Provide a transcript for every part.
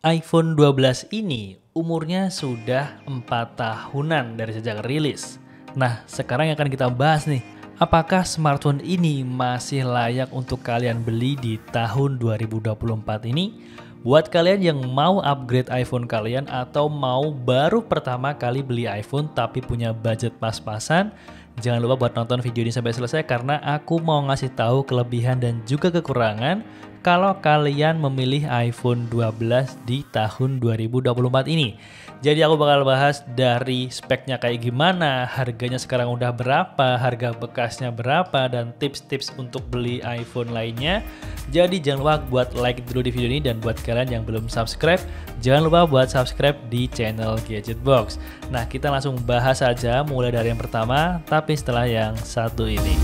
iPhone 12 ini umurnya sudah 4 tahunan dari sejak rilis. Nah, sekarang yang akan kita bahas nih, apakah smartphone ini masih layak untuk kalian beli di tahun 2024 ini? Buat kalian yang mau upgrade iPhone kalian atau mau baru pertama kali beli iPhone tapi punya budget pas-pasan, jangan lupa buat nonton video ini sampai selesai karena aku mau ngasih tahu kelebihan dan juga kekurangan kalau kalian memilih iPhone 12 di tahun 2024 ini. Jadi aku bakal bahas dari speknya kayak gimana, harganya sekarang udah berapa, harga bekasnya berapa, dan tips-tips untuk beli iPhone lainnya. Jadi jangan lupa buat like dulu di video ini, dan buat kalian yang belum subscribe, jangan lupa buat subscribe di channel Gadget Box. Nah, kita langsung bahas aja mulai dari yang pertama, tapi setelah yang satu ini.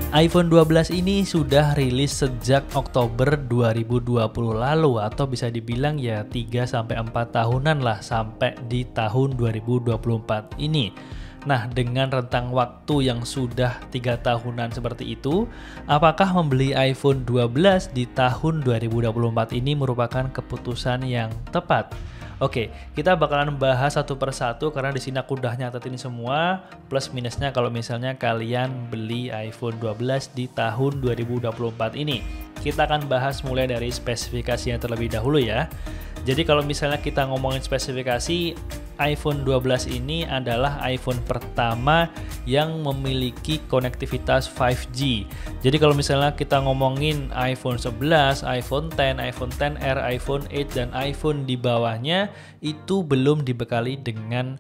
iPhone 12 ini sudah rilis sejak Oktober 2020 lalu, atau bisa dibilang ya 3-4 tahunan lah sampai di tahun 2024 ini. Nah, dengan rentang waktu yang sudah 3 tahunan seperti itu, apakah membeli iPhone 12 di tahun 2024 ini merupakan keputusan yang tepat? Oke, kita bakalan bahas satu persatu karena di sini aku udah nyatetin semua plus minusnya kalau misalnya kalian beli iPhone 12 di tahun 2024 ini. Kita akan bahas mulai dari spesifikasinya terlebih dahulu ya. Jadi kalau misalnya kita ngomongin spesifikasi, iPhone 12 ini adalah iPhone pertama yang memiliki konektivitas 5G. Jadi kalau misalnya kita ngomongin iPhone 11, iPhone X, iPhone XR, iPhone 8, dan iPhone di bawahnya itu belum dibekali dengan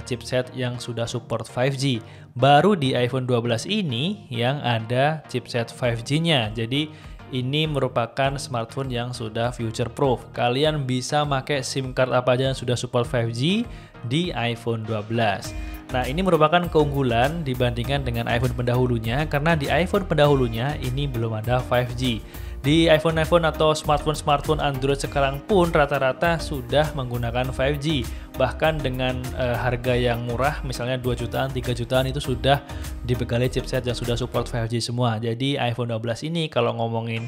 chipset yang sudah support 5G. Baru di iPhone 12 ini yang ada chipset 5G-nya. Jadi ini merupakan smartphone yang sudah future proof. Kalian bisa pakai SIM card apa aja yang sudah support 5G di iPhone 12. Nah, ini merupakan keunggulan dibandingkan dengan iPhone pendahulunya karena di iPhone pendahulunya ini belum ada 5G. Di iPhone atau smartphone Android sekarang pun rata-rata sudah menggunakan 5G. Bahkan dengan harga yang murah, misalnya 2 jutaan, 3 jutaan itu sudah dibekali chipset yang sudah support 5G semua. Jadi iPhone 12 ini kalau ngomongin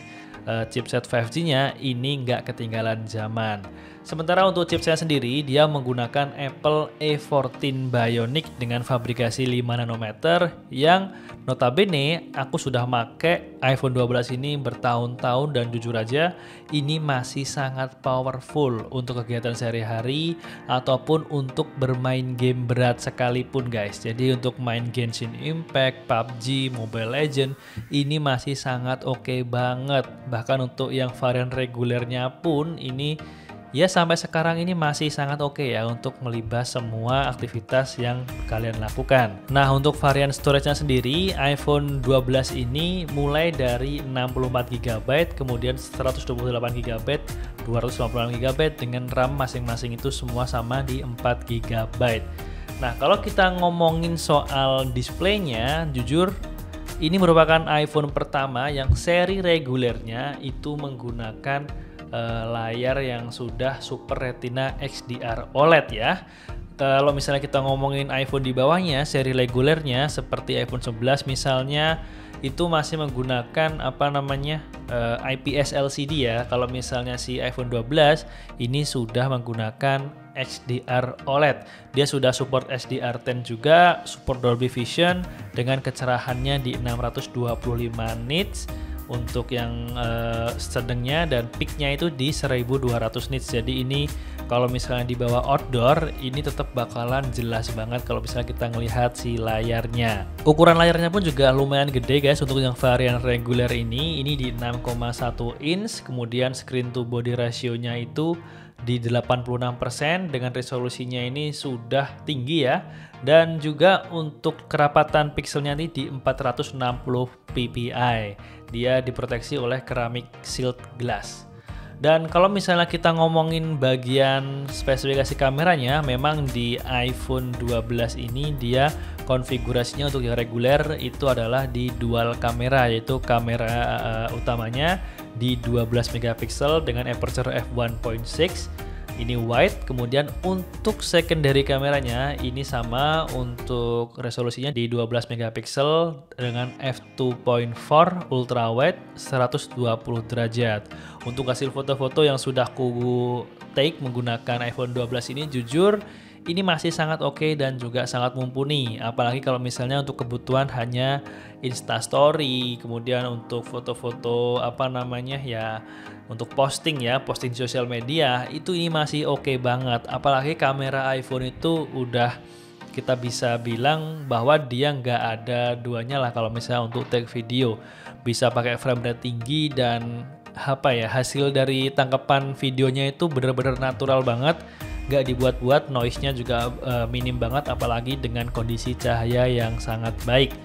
chipset 5G-nya ini nggak ketinggalan zaman. Sementara untuk chipset sendiri, dia menggunakan Apple A14 Bionic dengan fabrikasi 5 nanometer yang notabene aku sudah pakai iPhone 12 ini bertahun-tahun dan jujur aja ini masih sangat powerful untuk kegiatan sehari-hari ataupun untuk bermain game berat sekalipun guys. Jadi untuk main Genshin Impact, PUBG, Mobile Legends ini masih sangat oke banget. Bahkan untuk yang varian regulernya pun ini ya sampai sekarang ini masih sangat oke ya untuk melibas semua aktivitas yang kalian lakukan. Nah, untuk varian storage-nya sendiri, iPhone 12 ini mulai dari 64GB, kemudian 128GB, 256GB dengan RAM masing-masing itu semua sama di 4GB. Nah, kalau kita ngomongin soal displaynya, jujur ini merupakan iPhone pertama yang seri regulernya itu menggunakan layar yang sudah Super Retina XDR OLED ya. Kalau misalnya kita ngomongin iPhone di bawahnya, seri regulernya seperti iPhone 11 misalnya, itu masih menggunakan IPS LCD ya. Kalau misalnya si iPhone 12 ini sudah menggunakan XDR OLED. Dia sudah support HDR10 juga, support Dolby Vision dengan kecerahannya di 625 nits untuk yang sedangnya, dan peaknya itu di 1200 nits. Jadi ini kalau misalnya dibawa outdoor ini tetap bakalan jelas banget kalau misalnya kita ngelihat si layarnya. Ukuran layarnya pun juga lumayan gede guys untuk yang varian reguler ini di 6,1 inch, kemudian screen to body ratio-nya itu di 86% dengan resolusinya ini sudah tinggi ya, dan juga untuk kerapatan pixelnya ini di 460 ppi. Dia diproteksi oleh ceramic shield glass. Dan kalau misalnya kita ngomongin bagian spesifikasi kameranya, memang di iPhone 12 ini dia konfigurasinya untuk yang reguler itu adalah di dual kamera, yaitu kamera utamanya di 12 megapiksel dengan aperture f1.6 ini wide. Kemudian untuk secondary kameranya ini sama, untuk resolusinya di 12 megapiksel dengan f2.4 ultra wide 120 derajat. Untuk hasil foto-foto yang sudah ku take menggunakan iPhone 12 ini, jujur ini masih sangat oke dan juga sangat mumpuni. Apalagi kalau misalnya untuk kebutuhan hanya Instastory, kemudian untuk foto-foto untuk posting sosial media, itu ini masih oke banget. Apalagi kamera iPhone itu udah kita bisa bilang bahwa dia nggak ada duanya lah kalau misalnya untuk take video. Bisa pakai frame rate tinggi dan hasil dari tangkapan videonya itu benar-benar natural banget. Gak dibuat-buat, noise-nya juga minim banget, apalagi dengan kondisi cahaya yang sangat baik.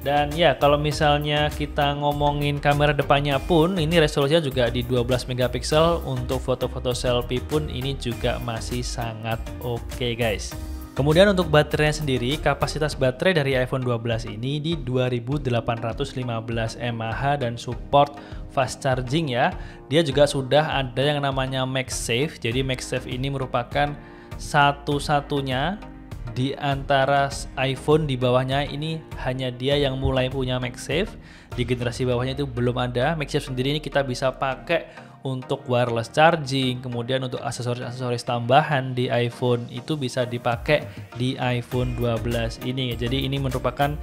Dan ya, kalau misalnya kita ngomongin kamera depannya pun, ini resolusinya juga di 12 megapiksel. Untuk foto-foto selfie pun ini juga masih sangat oke, guys. Kemudian untuk baterainya sendiri, kapasitas baterai dari iPhone 12 ini di 2815 mAh dan support fast charging ya. Dia juga sudah ada yang namanya MagSafe. Jadi MagSafe ini merupakan satu-satunya di antara iPhone di bawahnya, ini hanya dia yang mulai punya MagSafe. Di generasi bawahnya itu belum ada. MagSafe sendiri ini kita bisa pakai untuk wireless charging, kemudian untuk aksesoris-aksesoris tambahan di iPhone itu bisa dipakai di iPhone 12 ini. Jadi ini merupakan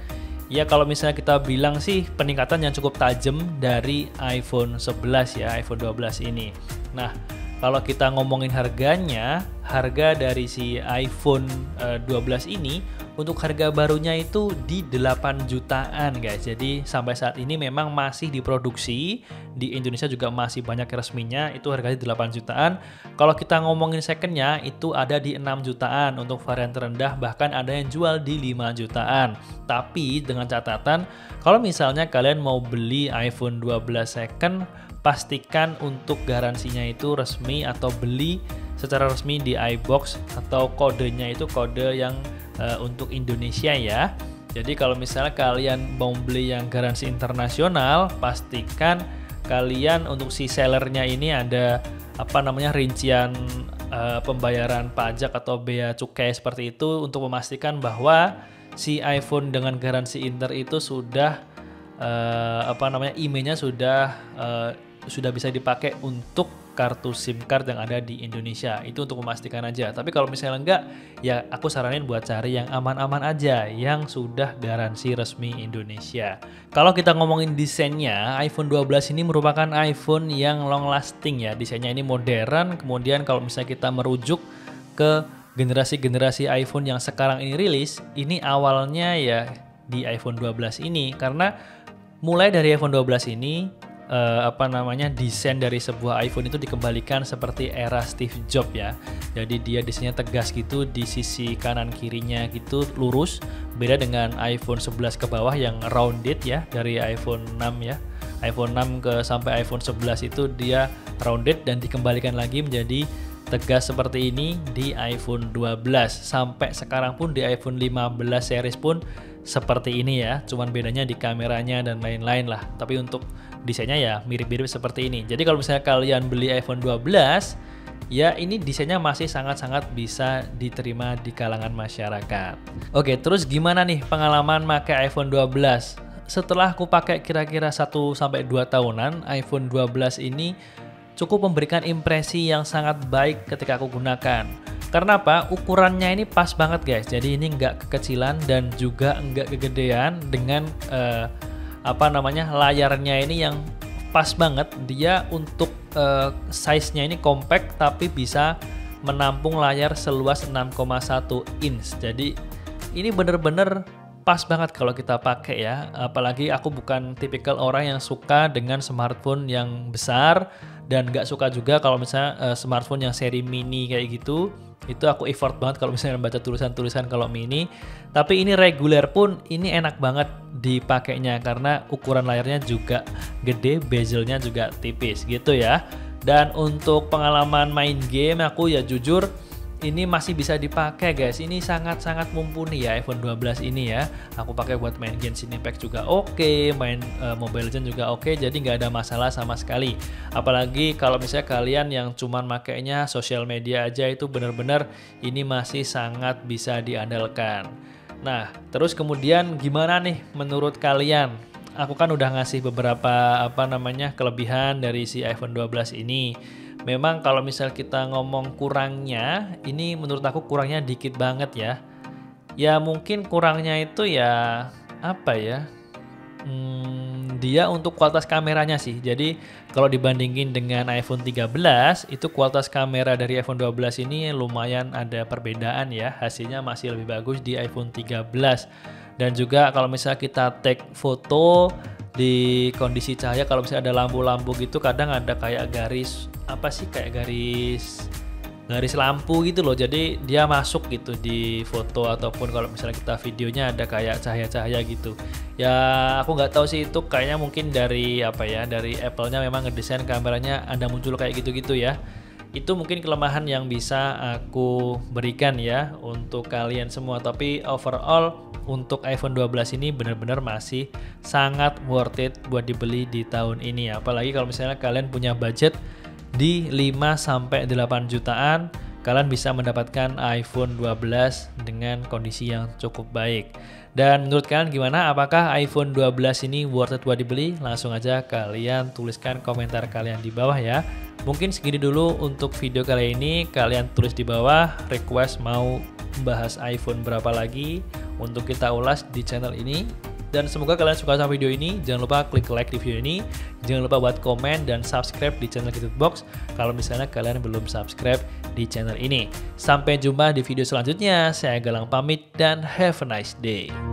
ya kalau misalnya kita bilang sih peningkatan yang cukup tajam dari iPhone 11 ya, iPhone 12 ini. Nah, kalau kita ngomongin harganya, harga dari si iPhone 12 ini untuk harga barunya itu di 8 jutaan guys. Jadi sampai saat ini memang masih diproduksi di Indonesia, juga masih banyak resminya, itu harganya 8 jutaan. Kalau kita ngomongin secondnya itu ada di 6 jutaan untuk varian terendah, bahkan ada yang jual di 5 jutaan. Tapi dengan catatan kalau misalnya kalian mau beli iPhone 12 second, pastikan untuk garansinya itu resmi atau beli secara resmi di iBox, atau kodenya itu kode yang untuk Indonesia ya. Jadi kalau misalnya kalian mau beli yang garansi internasional, pastikan kalian untuk si sellernya ini ada rincian pembayaran pajak atau bea cukai seperti itu, untuk memastikan bahwa si iPhone dengan garansi inter itu sudah IMEI-nya sudah bisa dipakai untuk kartu SIM card yang ada di Indonesia. Itu untuk memastikan aja. Tapi kalau misalnya enggak, ya aku saranin buat cari yang aman-aman aja, yang sudah garansi resmi Indonesia. Kalau kita ngomongin desainnya, iPhone 12 ini merupakan iPhone yang long lasting ya. Desainnya ini modern. Kemudian kalau misalnya kita merujuk ke generasi-generasi iPhone yang sekarang ini rilis, ini awalnya ya di iPhone 12 ini, karena mulai dari iPhone 12 ini desain dari sebuah iPhone itu dikembalikan seperti era Steve Jobs ya. Jadi dia desainnya tegas gitu, di sisi kanan kirinya gitu lurus. Beda dengan iPhone 11 ke bawah yang rounded ya, dari iPhone 6 ya. iPhone 6 sampai iPhone 11 itu dia rounded dan dikembalikan lagi menjadi tegas seperti ini di iPhone 12. Sampai sekarang pun di iPhone 15 series pun seperti ini ya. Cuman bedanya di kameranya dan lain-lain lah. Tapi untuk desainnya ya mirip-mirip seperti ini. Jadi kalau misalnya kalian beli iPhone 12, ya ini desainnya masih sangat-sangat bisa diterima di kalangan masyarakat. Oke, terus gimana nih pengalaman pakai iPhone 12? Setelah aku pakai kira-kira 1-2 tahunan, iPhone 12 ini cukup memberikan impresi yang sangat baik ketika aku gunakan. Karena apa? Ukurannya ini pas banget guys. Jadi ini nggak kekecilan dan juga nggak kegedean, dengan layarnya ini yang pas banget. Dia untuk size-nya ini compact tapi bisa menampung layar seluas 6,1 inch. Jadi ini bener-bener pas banget kalau kita pakai ya. Apalagi aku bukan tipikal orang yang suka dengan smartphone yang besar, dan nggak suka juga kalau misalnya smartphone yang seri mini kayak gitu. Itu aku effort banget kalau misalnya baca tulisan-tulisan kalau mini. Tapi ini reguler pun ini enak banget dipakainya karena ukuran layarnya juga gede, bezelnya juga tipis gitu ya. Dan untuk pengalaman main game, aku ya jujur ini masih bisa dipakai guys. Ini sangat-sangat mumpuni ya iPhone 12 ini ya. Aku pakai buat main Genshin Impact juga oke, main Mobile Legends juga oke, jadi nggak ada masalah sama sekali. Apalagi kalau misalnya kalian yang cuman makainya sosial media aja, itu bener-bener ini masih sangat bisa diandalkan. Nah, terus kemudian gimana nih menurut kalian? Aku kan udah ngasih beberapa kelebihan dari si iPhone 12 ini. Memang kalau misal kita ngomong kurangnya, ini menurut aku kurangnya dikit banget ya. Ya mungkin kurangnya itu ya apa ya? Dia untuk kualitas kameranya sih. Jadi kalau dibandingin dengan iPhone 13, itu kualitas kamera dari iPhone 12 ini lumayan ada perbedaan ya. Hasilnya masih lebih bagus di iPhone 13. Dan juga kalau misalnya kita take foto di kondisi cahaya, kalau misalnya ada lampu-lampu gitu, kadang ada kayak garis garis lampu gitu loh. Jadi dia masuk gitu di foto, ataupun kalau misalnya kita videonya ada kayak cahaya-cahaya gitu. Ya aku nggak tahu sih, itu kayaknya mungkin dari dari Apple-nya memang ngedesain kameranya ada muncul kayak gitu-gitu ya. Itu mungkin kelemahan yang bisa aku berikan ya untuk kalian semua. Tapi overall untuk iPhone 12 ini benar-benar masih sangat worth it buat dibeli di tahun ini. Apalagi kalau misalnya kalian punya budget di 5-8 jutaan, kalian bisa mendapatkan iPhone 12 dengan kondisi yang cukup baik. Dan menurut kalian gimana? Apakah iPhone 12 ini worth it buat dibeli? Langsung aja kalian tuliskan komentar kalian di bawah ya. Mungkin segini dulu untuk video kali ini. Kalian tulis di bawah request mau bahas iPhone berapa lagi untuk kita ulas di channel ini. Dan semoga kalian suka sama video ini. Jangan lupa klik like di video ini. Jangan lupa buat komen dan subscribe di channel Gadget Box kalau misalnya kalian belum subscribe di channel ini. Sampai jumpa di video selanjutnya. Saya Galang pamit dan have a nice day.